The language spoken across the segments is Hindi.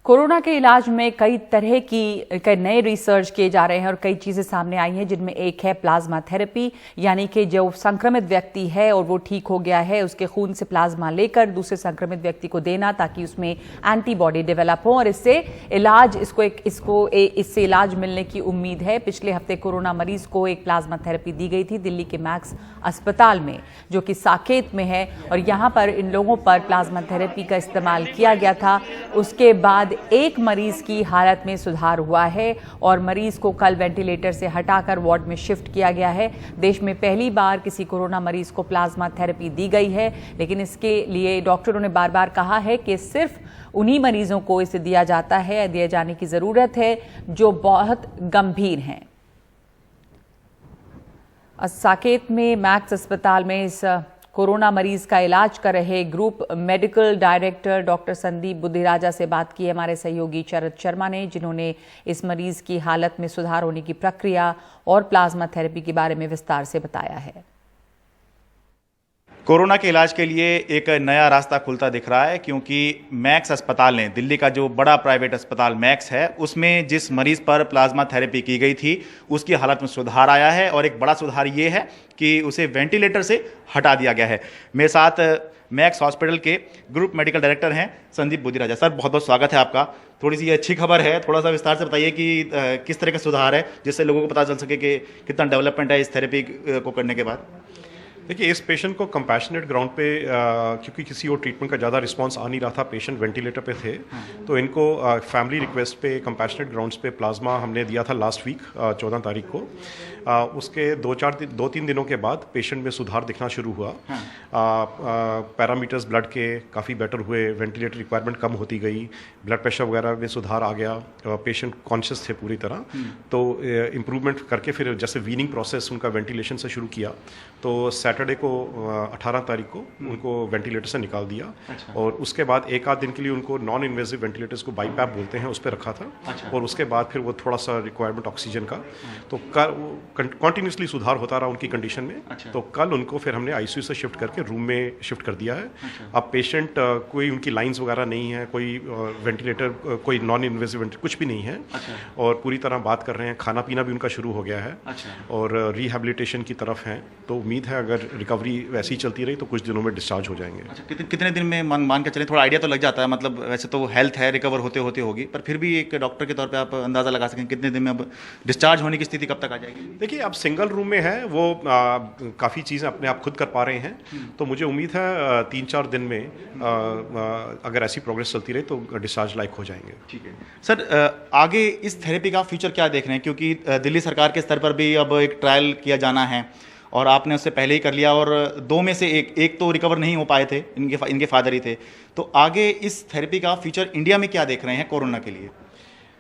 कोरोना के इलाज में कई नए रिसर्च किए जा रहे हैं और कई चीजें सामने आई हैं, जिनमें एक है प्लाज्मा थेरेपी, यानी कि जो संक्रमित व्यक्ति है और वो ठीक हो गया है, उसके खून से प्लाज्मा लेकर दूसरे संक्रमित व्यक्ति को देना ताकि उसमें एंटीबॉडी डेवलप हो और इससे इलाज मिलने की उम्मीद है। पिछले हफ्ते कोरोना मरीज को एक प्लाज्मा थेरेपी दी गई थी दिल्ली के मैक्स अस्पताल में, जो कि साकेत में है, और यहाँ पर इन लोगों पर प्लाज्मा थेरेपी का इस्तेमाल किया गया था। उसके बाद एक मरीज की हालत में सुधार हुआ है और मरीज को कल वेंटिलेटर से हटाकर वार्ड में शिफ्ट किया गया है। देश में पहली बार किसी कोरोना मरीज को प्लाज्मा थेरेपी दी गई है, लेकिन इसके लिए डॉक्टरों ने बार बार कहा है कि सिर्फ उन्हीं मरीजों को इसे दिया जाता है, दिए जाने की जरूरत है जो बहुत गंभीर हैं। साकेत में मैक्स अस्पताल में इस कोरोना मरीज का इलाज कर रहे group medical director doctor Sandeep Buddhiraja से बात की हमारे सहयोगी शरद शर्मा ने, जिन्होंने इस मरीज की हालत में सुधार होने की प्रक्रिया और प्लाज्मा थेरेपी के बारे में विस्तार से बताया है। कोरोना के इलाज के लिए एक नया रास्ता खुलता दिख रहा है, क्योंकि मैक्स अस्पताल ने, दिल्ली का जो बड़ा प्राइवेट अस्पताल मैक्स है, उसमें जिस मरीज पर प्लाज्मा थेरेपी की गई थी उसकी हालत में सुधार आया है और एक बड़ा सुधार ये है कि उसे वेंटिलेटर से हटा दिया गया है। मेरे साथ मैक्स हॉस्पिटल के ग्रुप मेडिकल डायरेक्टर हैं संदीप बुद्धिराजा। सर, बहुत बहुत स्वागत है आपका। थोड़ी सी अच्छी खबर है, थोड़ा सा विस्तार से बताइए कि किस तरह का सुधार है, जिससे लोगों को पता चल सके कि कितना डेवलपमेंट है इस थेरेपी को करने के बाद। देखिए, इस पेशेंट को कंपैशनेट ग्राउंड पे क्योंकि किसी और ट्रीटमेंट का ज़्यादा रिस्पांस आ नहीं रहा था, पेशेंट वेंटिलेटर पे थे, तो इनको फैमिली रिक्वेस्ट पे कंपैशनेट ग्राउंड्स पे प्लाज्मा हमने दिया था लास्ट वीक 14 तारीख को। उसके 2-3 दिनों के बाद पेशेंट में सुधार दिखना शुरू हुआ। पैरामीटर्स ब्लड के काफ़ी बेटर हुए, वेंटिलेटर रिक्वायरमेंट कम होती गई, ब्लड प्रेशर वगैरह में सुधार आ गया, पेशेंट कॉन्शियस थे पूरी तरह। तो इम्प्रूवमेंट करके फिर जैसे वीनिंग प्रोसेस उनका वेंटिलेशन से शुरू किया, तो सैटरडे को 18 तारीख को उनको वेंटिलेटर से निकाल दिया। अच्छा। और उसके बाद एक आध दिन के लिए उनको नॉन इन्वेजिव वेंटिलेटर्स को बाईपैप बोलते हैं, उस पर रखा था। अच्छा। और उसके बाद फिर वो थोड़ा सा रिक्वायरमेंट ऑक्सीजन का, तो कंटिन्यूसली सुधार होता रहा उनकी कंडीशन में। अच्छा। तो कल उनको फिर हमने आईसीयू से शिफ्ट करके रूम में शिफ्ट कर दिया है। अच्छा। अब पेशेंट कोई उनकी लाइंस वगैरह नहीं है, कोई वेंटिलेटर, कोई नॉन इन्वेजिव वेंटिलेटर कुछ भी नहीं है। अच्छा। और पूरी तरह बात कर रहे हैं, खाना पीना भी उनका शुरू हो गया है। अच्छा। और रिहेबिलिटेशन की तरफ हैं, तो उम्मीद है अगर रिकवरी वैसी चलती रही तो कुछ दिनों में डिस्चार्ज हो जाएंगे। अच्छा, कितने दिन में मान के चलें, थोड़ा आइडिया तो लग जाता है, मतलब वैसे तो हेल्थ है, रिकवर होते होते होगी, पर फिर भी एक डॉक्टर के तौर पे आप अंदाज़ा लगा सकें कितने दिन में अब डिस्चार्ज होने की स्थिति कब तक आ जाएगी? देखिए, अब सिंगल रूम में है वो, काफ़ी चीज़ें अपने आप खुद कर पा रहे हैं, तो मुझे उम्मीद है 3-4 दिन में अगर ऐसी प्रोग्रेस चलती रही तो डिस्चार्ज लायक हो जाएंगे। ठीक है सर, आगे इस थेरेपी का फ्यूचर क्या देख रहे हैं, क्योंकि दिल्ली सरकार के स्तर पर भी अब एक ट्रायल किया जाना है और आपने उससे पहले ही कर लिया, और 2 में से एक तो रिकवर नहीं हो पाए थे, इनके फादर ही थे। तो आगे इस थेरेपी का फ्यूचर इंडिया में क्या देख रहे हैं कोरोना के लिए?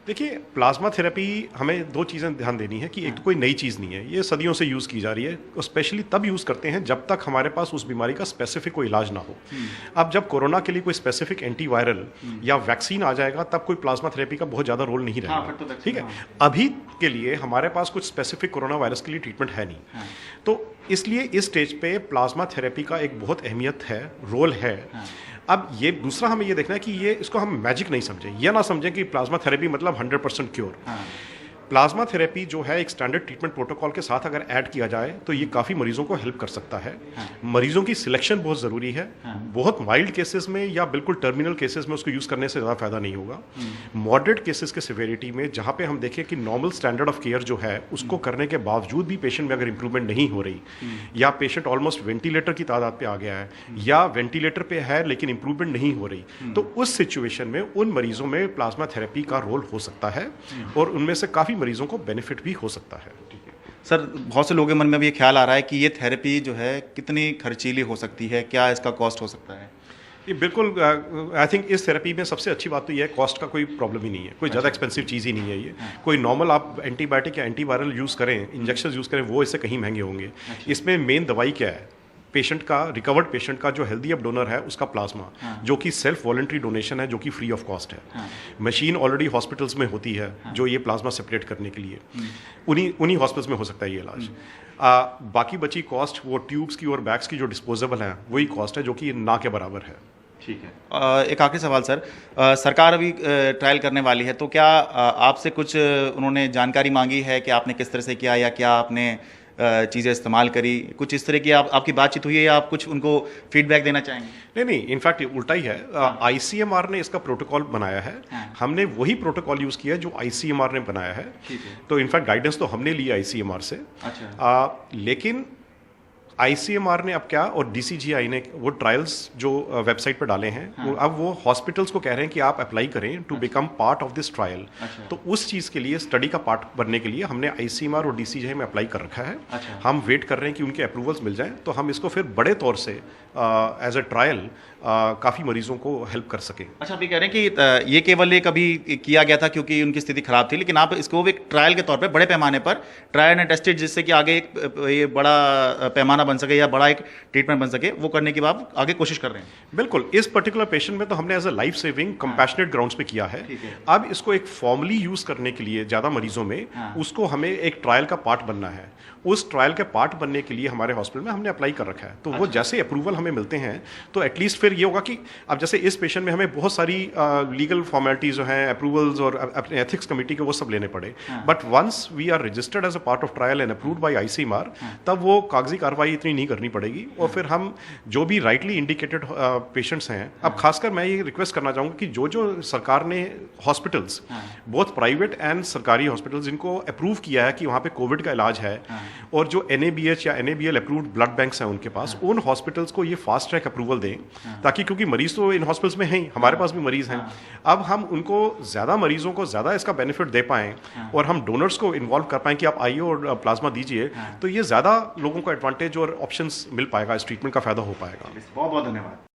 देखिए, प्लाज्मा थेरेपी हमें 2 चीज़ें ध्यान देनी है कि एक तो कोई नई चीज़ नहीं है, ये सदियों से यूज़ की जा रही है, और स्पेशली तब यूज़ करते हैं जब तक हमारे पास उस बीमारी का स्पेसिफिक कोई इलाज ना हो। अब जब कोरोना के लिए कोई स्पेसिफिक एंटीवायरल या वैक्सीन आ जाएगा, तब कोई प्लाज्मा थेरेपी का बहुत ज़्यादा रोल नहीं रहेगा। ठीक है, अभी के लिए हमारे पास कुछ स्पेसिफिक कोरोना वायरस के लिए ट्रीटमेंट है नहीं, तो इसलिए इस स्टेज पे प्लाज्मा थेरेपी का एक बहुत अहमियत है, रोल है। अब ये दूसरा हमें ये देखना है कि ये इसको हम मैजिक नहीं समझें, यह ना समझें कि प्लाज्मा थेरेपी मतलब 100% क्योर। प्लाज्मा थेरेपी जो है एक स्टैंडर्ड ट्रीटमेंट प्रोटोकॉल के साथ अगर ऐड किया जाए तो ये काफ़ी मरीजों को हेल्प कर सकता है। मरीजों की सिलेक्शन बहुत ज़रूरी है। बहुत माइल्ड केसेस में या बिल्कुल टर्मिनल केसेस में उसको यूज़ करने से ज़्यादा फायदा नहीं होगा। मॉडरेट केसेस के सिवियरिटी में जहाँ पे हम देखें कि नॉर्मल स्टैंडर्ड ऑफ केयर जो है उसको करने के बावजूद भी पेशेंट में अगर इंप्रूवमेंट नहीं हो रही, या पेशेंट ऑलमोस्ट वेंटिलेटर की तादाद पे आ गया है, या वेंटिलेटर पे है लेकिन इंप्रूवमेंट नहीं हो रही, तो उस सिचुएशन में उन मरीजों में प्लाज्मा थेरेपी का रोल हो सकता है और उनमें से काफ़ी मरीजों को बेनिफिट भी हो सकता है। सर, बहुत से लोगों के मन में भी ये ख्याल आ रहा है कि ये थेरेपी जो है कितनी खर्चीली हो सकती है, क्या इसका कॉस्ट हो सकता है? ये बिल्कुल, आई थिंक इस थेरेपी में सबसे अच्छी बात तो ये है, कॉस्ट का कोई प्रॉब्लम ही नहीं है, कोई ज़्यादा एक्सपेंसिव चीज़ ही नहीं है ये। कोई नॉर्मल आप एंटीबायोटिक या एंटीवायरल यूज़ करें, इंजेक्शन यूज़ करें, वो इससे कहीं महंगे होंगे। इसमें मेन दवाई क्या है? पेशेंट का, रिकवर्ड पेशेंट का जो हेल्दी अब डोनर है उसका प्लाज्मा, जो कि सेल्फ वॉलंटरी डोनेशन है, जो कि फ्री ऑफ कॉस्ट है। मशीन ऑलरेडी हॉस्पिटल्स में होती है जो ये प्लाज्मा सेपरेट करने के लिए, उन्हीं हॉस्पिटल्स में हो सकता है ये इलाज। बाकी बची कॉस्ट वो ट्यूब्स की और बैग्स की जो डिस्पोजेबल हैं वही कॉस्ट है, जो कि ना के बराबर है। ठीक है। एक आखिरी सवाल सर, सरकार अभी ट्रायल करने वाली है, तो क्या आपसे कुछ उन्होंने जानकारी मांगी है कि आपने किस तरह से किया या क्या आपने चीज़ें इस्तेमाल करी, कुछ इस तरह की आपकी बातचीत हुई है या आप कुछ उनको फीडबैक देना चाहेंगे? नहीं नहीं, इनफैक्ट उल्टा ही है। आईसीएमआर ने इसका प्रोटोकॉल बनाया है, हमने वही प्रोटोकॉल यूज किया जो आईसीएमआर ने बनाया है। तो इनफैक्ट गाइडेंस तो हमने ली आईसीएमआर से। अच्छा। लेकिन आईसीएमआर ने अब क्या, और डीसीजीआई ने वो ट्रायल्स जो वेबसाइट पर डाले हैं, अब वो हॉस्पिटल्स को कह रहे हैं कि आप अप्लाई करें to become part of this trial. तो उस चीज़ के लिए, स्टडी का पार्ट बनने के लिए हमने आईसीएमआर और डीसीजीआई में अप्लाई कर रखा है। हम वेट कर रहे हैं कि उनके अप्रूवल्स मिल जाएं, तो हम इसको फिर बड़े तौर से एज अ ट्रायल काफ़ी मरीजों को हेल्प कर सकें। अच्छा, आप ये कह रहे हैं कि ये केवल एक अभी किया गया था क्योंकि उनकी स्थिति खराब थी, लेकिन आप इसको एक ट्रायल के तौर पे बड़े पैमाने पर ट्रायल एंड टेस्टेड, जिससे कि आगे एक ये बड़ा पैमाना बन सके या बड़ा एक ट्रीटमेंट बन सके, वो करने की आप आगे कोशिश कर रहे हैं? बिल्कुल। इस पर्टिकुलर पेशेंट में तो हमने as a life saving compassionate grounds पे किया है। अब इसको एक फॉर्मली यूज करने के लिए ज़्यादा मरीजों में, उसको हमें एक ट्रायल का पार्ट बनना है। उस ट्रायल के पार्ट बनने के लिए हमारे हॉस्पिटल में हमने अप्लाई कर रखा है। तो वो जैसे अप्रूवल हमें मिलते हैं तो एटलीस्ट फिर ये होगा कि अब जैसे इस पेशेंट में हमें बहुत सारी लीगल फॉर्मेलिटीज जो हैं, अप्रूवल्स और अपने एथिक्स कमेटी के, वो सब लेने पड़े। But once we are registered as a part of trial and approved by ICMR, तब वो कागजी कार्रवाई इतनी नहीं करनी पड़ेगी। और फिर हम जो भी राइटली इंडिकेटेड पेशेंट्स हैं, अब खासकर मैं ये रिक्वेस्ट करना चाहूँगा कि जो जो सरकार ने हॉस्पिटल्स, बोथ प्राइवेट एंड सरकारी हॉस्पिटल्स, जिनको अप्रूव किया है कि वहाँ पे कोविड का इलाज है, और जो NABH या NABL अप्रूव्ड ब्लड बैंक्स हैं उनके पास, उन हॉस्पिटल्स को ये फास्ट ट्रैक अप्रूवल दें, ताकि, क्योंकि मरीज तो इन हॉस्पिटल्स में हैं ही, हमारे पास भी मरीज हैं, अब हम उनको ज़्यादा मरीजों को ज़्यादा इसका बेनिफिट दे पाएँ और हम डोनर्स को इन्वॉल्व कर पाएँ कि आप आइए और प्लाज्मा दीजिए, तो ये ज़्यादा लोगों को एडवांटेज और ऑप्शंस मिल पाएगा, इस ट्रीटमेंट का फ़ायदा हो पाएगा। बहुत बहुत धन्यवाद।